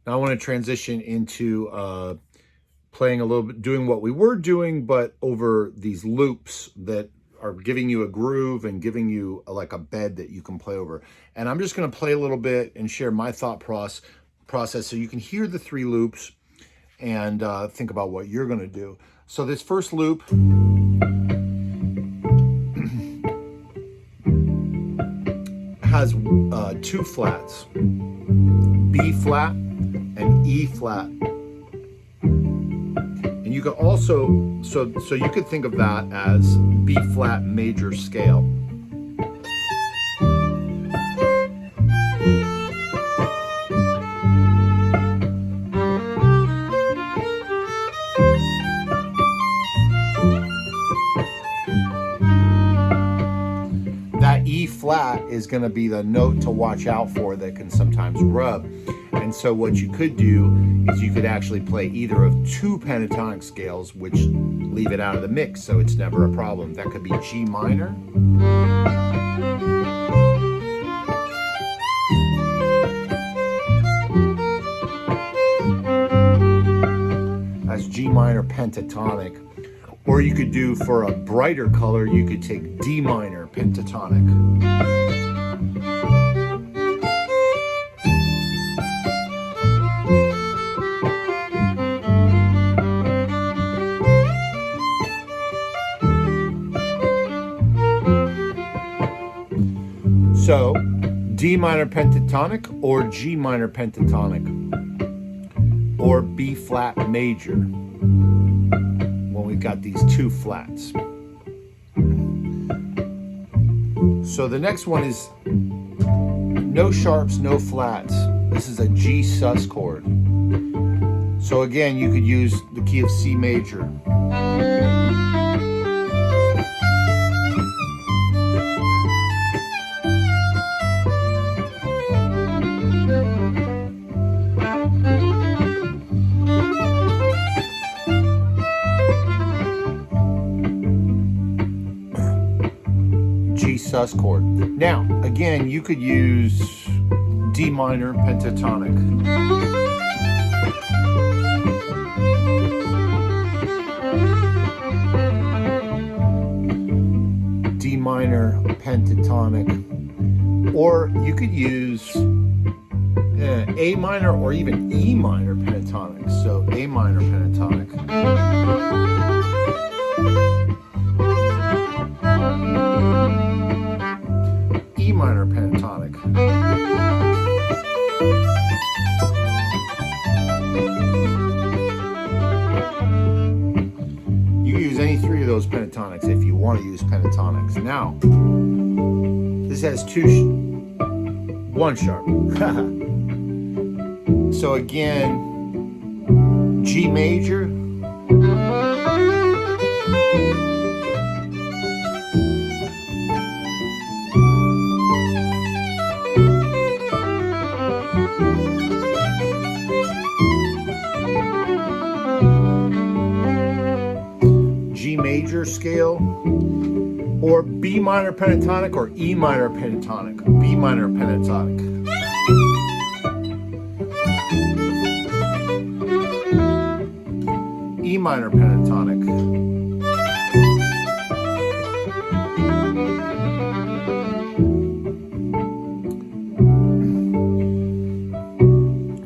Now I want to transition into playing a little bit, doing what we were doing, but over these loops that are giving you a groove and giving you like a bed that you can play over. And I'm just going to play a little bit and share my thought process so you can hear the 3 loops and think about what you're going to do. So this first loop has 2 flats, B flat and E flat. And you could also, so you could think of that as B flat major scale. That E flat is going to be the note to watch out for that can sometimes rub. And so what you could do is you could actually play either of 2 pentatonic scales, which leave it out of the mix, so it's never a problem. That could be G minor, that's G minor pentatonic. Or you could do, for a brighter color, you could take D minor pentatonic. So, D minor pentatonic or G minor pentatonic or B flat major when we've got these 2 flats. So the next one is no sharps, no flats. This is a G sus chord. So again, you could use the key of C major. G sus chord. Now, again, you could use D minor pentatonic. D minor pentatonic. Or you could use A minor or even E minor pentatonic. So A minor pentatonic. E minor pentatonic. You can use any 3 of those pentatonics if you want to use pentatonics. Now, this has 1 sharp. So again, G major. G major scale, or B minor pentatonic or E minor pentatonic. B minor pentatonic. E minor pentatonic.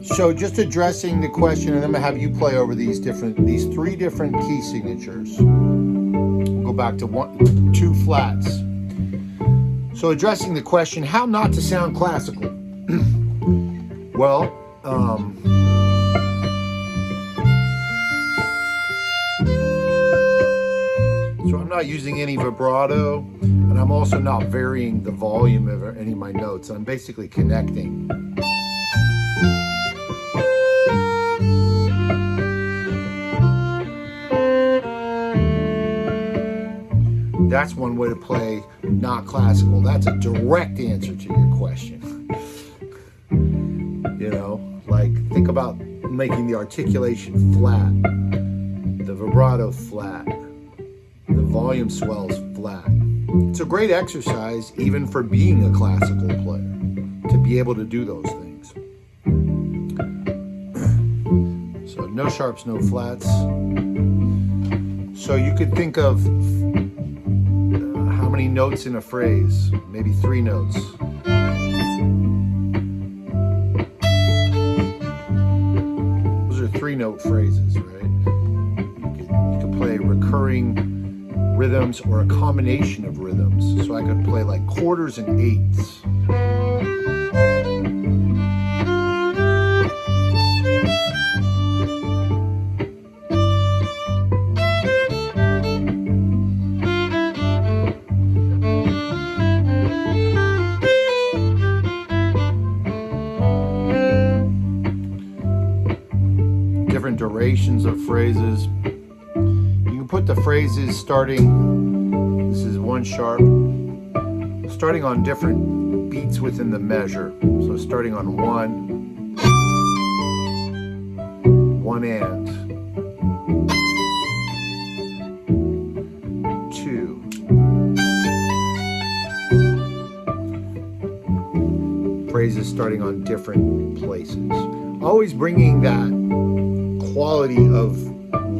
So just addressing the question, and I'm gonna have you play over these 3 different key signatures. We'll go back to 2 flats. So addressing the question, how not to sound classical? Well, so I'm not using any vibrato, and I'm also not varying the volume of any of my notes. I'm basically connecting. That's one way to play not classical. That's a direct answer to your question. You know, like think about making the articulation flat, the vibrato flat, the volume swells flat. It's a great exercise even for being a classical player to be able to do those things. no sharps, no flats. So you could think of how many notes in a phrase, maybe 3 notes. Those are 3-note phrases, right? You could play recurring rhythms or a combination of rhythms. So I could play like quarters and eighths. Different durations of phrases. You can put the phrases starting, this is 1 sharp, starting on different beats within the measure. So starting on 1, 1 and, 2, phrases starting on different places. Always bringing that quality of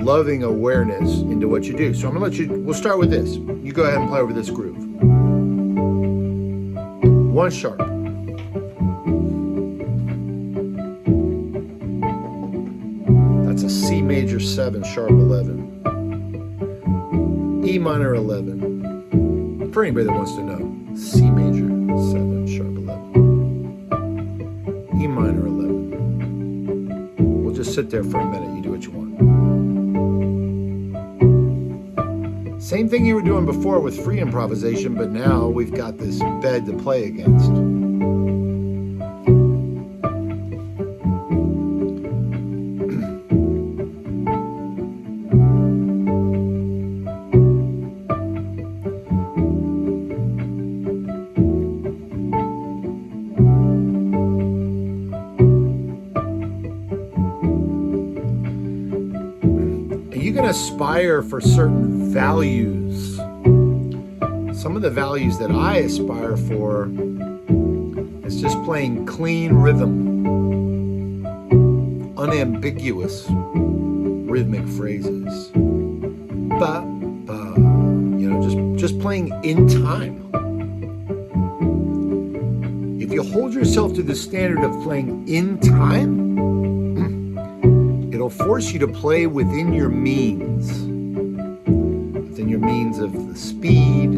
loving awareness into what you do. So I'm gonna let you, we'll start with this. You go ahead and play over this groove. 1 sharp. That's a C major 7, sharp 11. E minor 11. For anybody that wants to know, C major 7, sharp 11. E minor 11. Just sit there for a minute, you do what you want. Same thing you were doing before with free improvisation, but now we've got this bed to play against. You can aspire for certain values. Some of the values that I aspire for is just playing clean rhythm, unambiguous rhythmic phrases. Ba, ba, you know, just playing in time. If you hold yourself to the standard of playing in time, it'll force you to play within your means of the speed,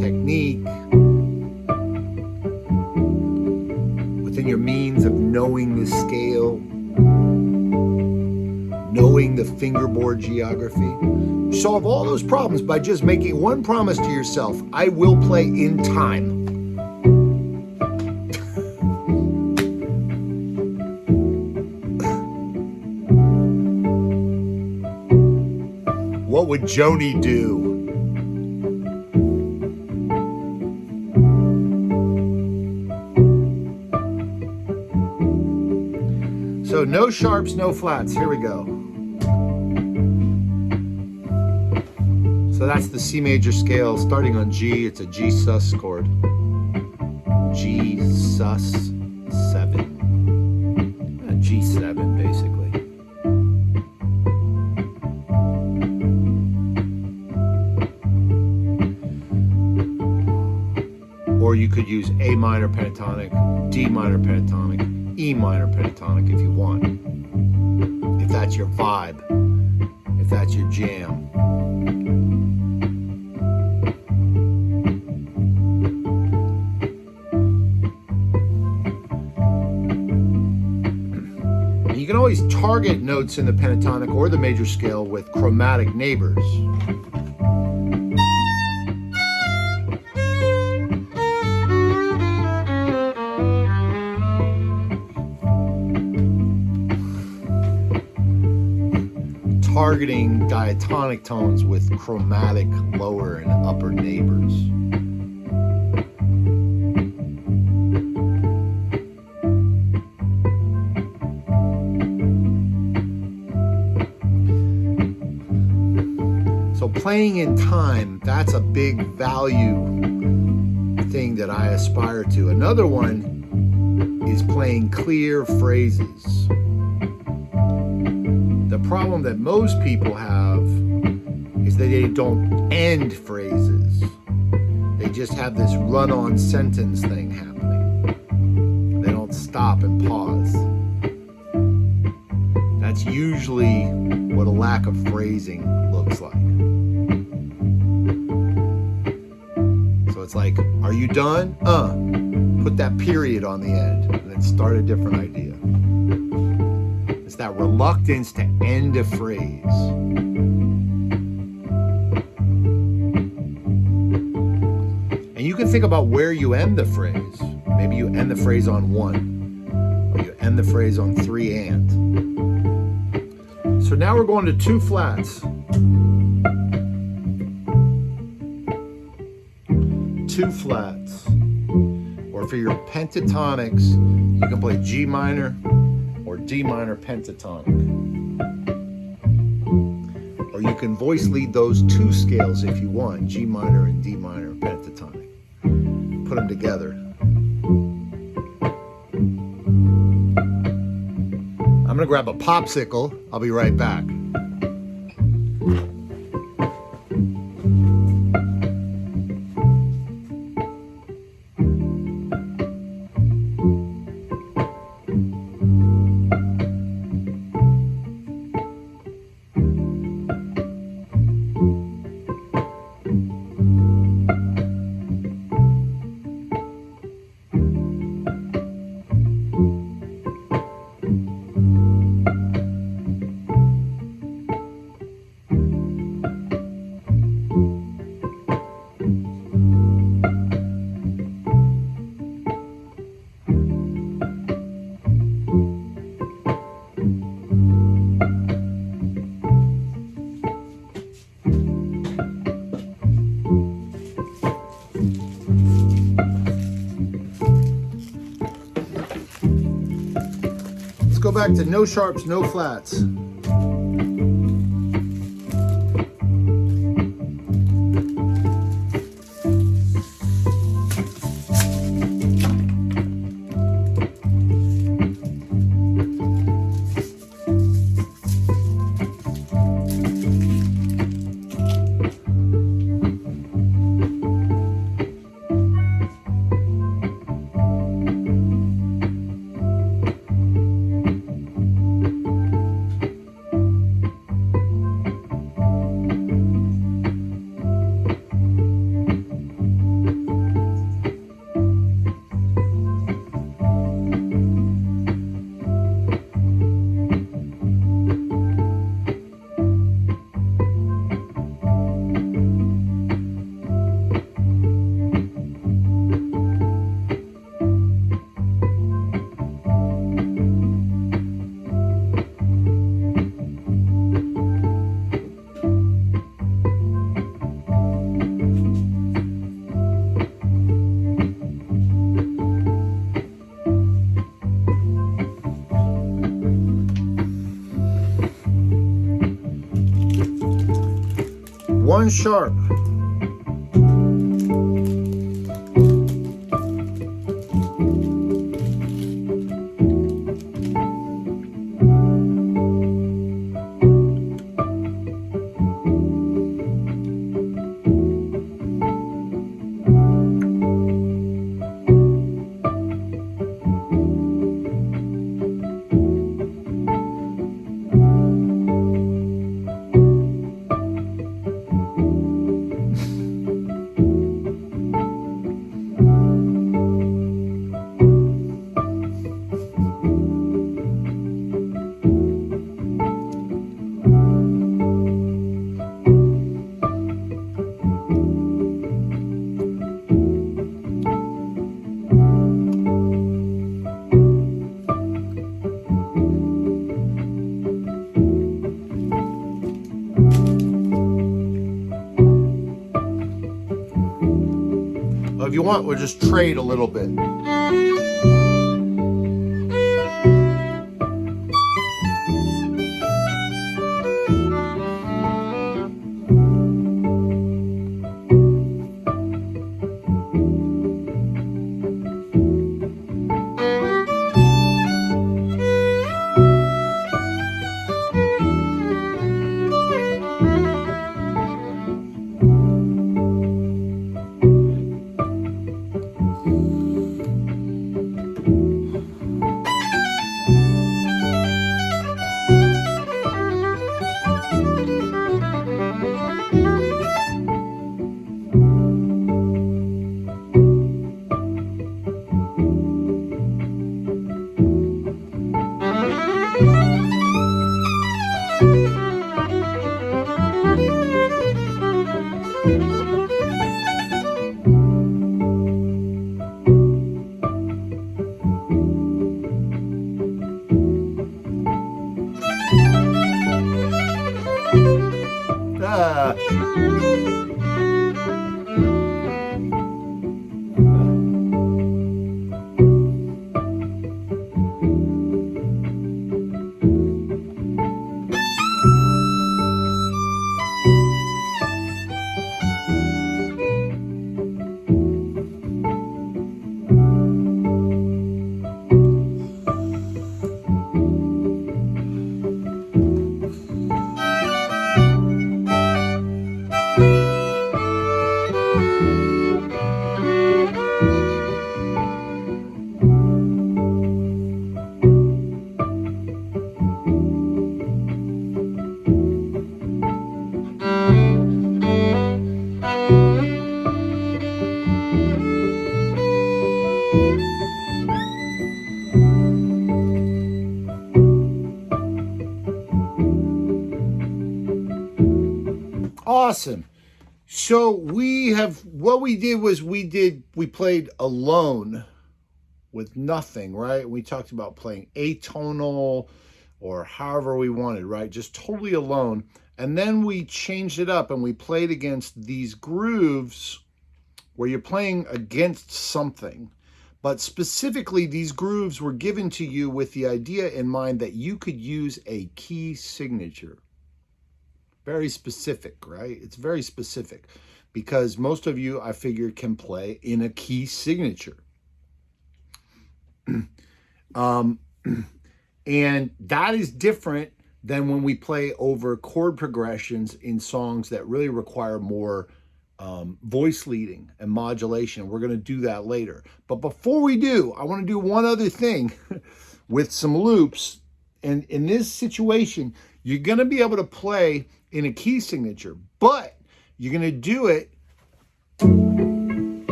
technique, within your means of knowing the scale, knowing the fingerboard geography. You solve all those problems by just making one promise to yourself: I will play in time. What would Joni do? So no sharps, no flats. Here we go. So that's the C major scale starting on G. It's a G sus chord. G sus 7. A G7 basically. Or you could use A minor pentatonic, D minor pentatonic, E minor pentatonic if you want. If that's your vibe, if that's your jam. And you can always target notes in the pentatonic or the major scale with chromatic neighbors. Targeting diatonic tones with chromatic lower and upper neighbors. So playing in time, that's a big value thing that I aspire to. Another one is playing clear phrases. The problem that most people have is that they don't end phrases. They just have this run-on sentence thing happening. They don't stop and pause. That's usually what a lack of phrasing looks like. So it's like, are you done? Put that period on the end and then start a different idea. It's that reluctance to end a phrase. And you can think about where you end the phrase. Maybe you end the phrase on 1, or you end the phrase on 3 and. So now we're going to 2 flats. 2 flats. Or for your pentatonics, you can play G minor or D minor pentatonic. Or you can voice lead those 2 scales if you want, G minor and D minor pentatonic. Put them together. I'm gonna grab a popsicle. I'll be right back. Go back to no sharps, no flats. One sharp. If you want, we'll just trade a little bit. Awesome. So what we did was we played alone with nothing, right? We talked about playing atonal or however we wanted, right? Just totally alone. And then we changed it up and we played against these grooves where you're playing against something. But specifically, these grooves were given to you with the idea in mind that you could use a key signature. Very specific, right? It's very specific because most of you, I figure, can play in a key signature. And that is different than when we play over chord progressions in songs that really require more voice leading and modulation. We're going to do that later. But before we do, I want to do one other thing with some loops. And in this situation, you're going to be able to play in a key signature, but you're going to do it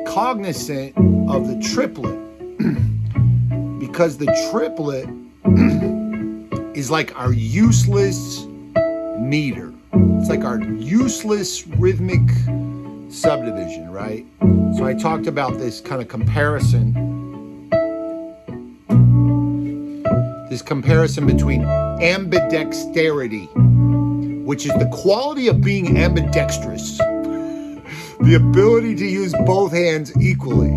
cognizant of the triplet because the triplet is like our useless meter. It's like our useless rhythmic subdivision, right? So I talked about this kind of comparison between ambidexterity, which is the quality of being ambidextrous, the ability to use both hands equally.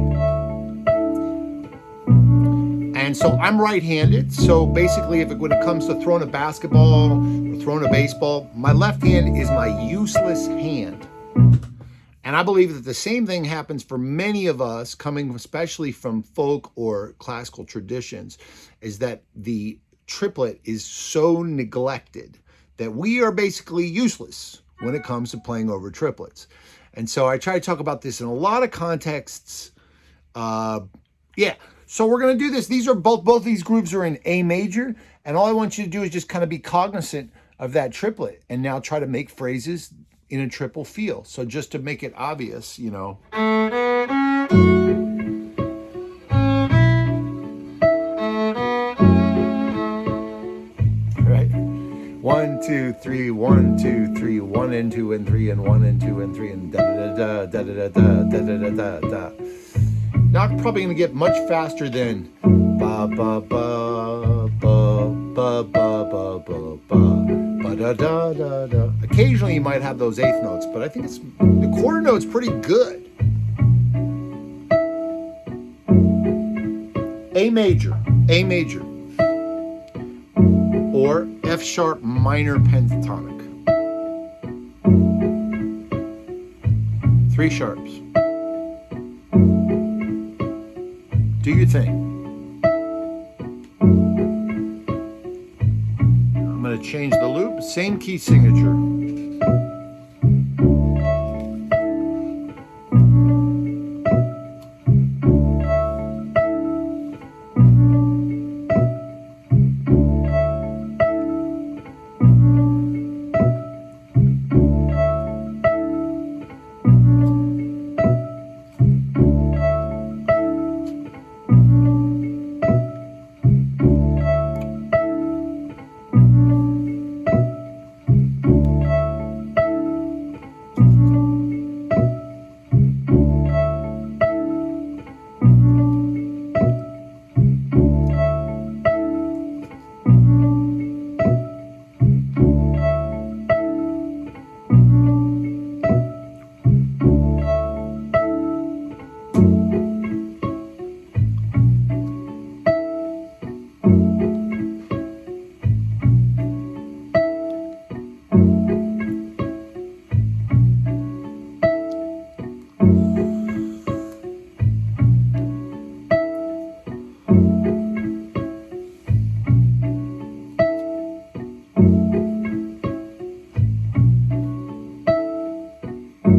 And so I'm right-handed, so basically when it comes to throwing a basketball or throwing a baseball, my left hand is my useless hand. And I believe that the same thing happens for many of us coming especially from folk or classical traditions, is that the triplet is so neglected that we are basically useless when it comes to playing over triplets. And so I try to talk about this in a lot of contexts. So we're going to do this. These are both these grooves are in A major, and all I want you to do is just kind of be cognizant of that triplet and now try to make phrases in a triple feel. So just to make it obvious, you know. Right? 1, 2, 3, 1, 2, 3, 1 and 2 and 3 and 1 and 2 and 3 and da da da da da da da da da da. Not probably going to get much faster than ba ba ba ba ba ba ba ba ba da da da da. Occasionally you might have those eighth notes, but I think the quarter note's pretty good. A major, or F sharp minor pentatonic. 3 sharps. Do your thing. I'm going to change the loop. Same key signature.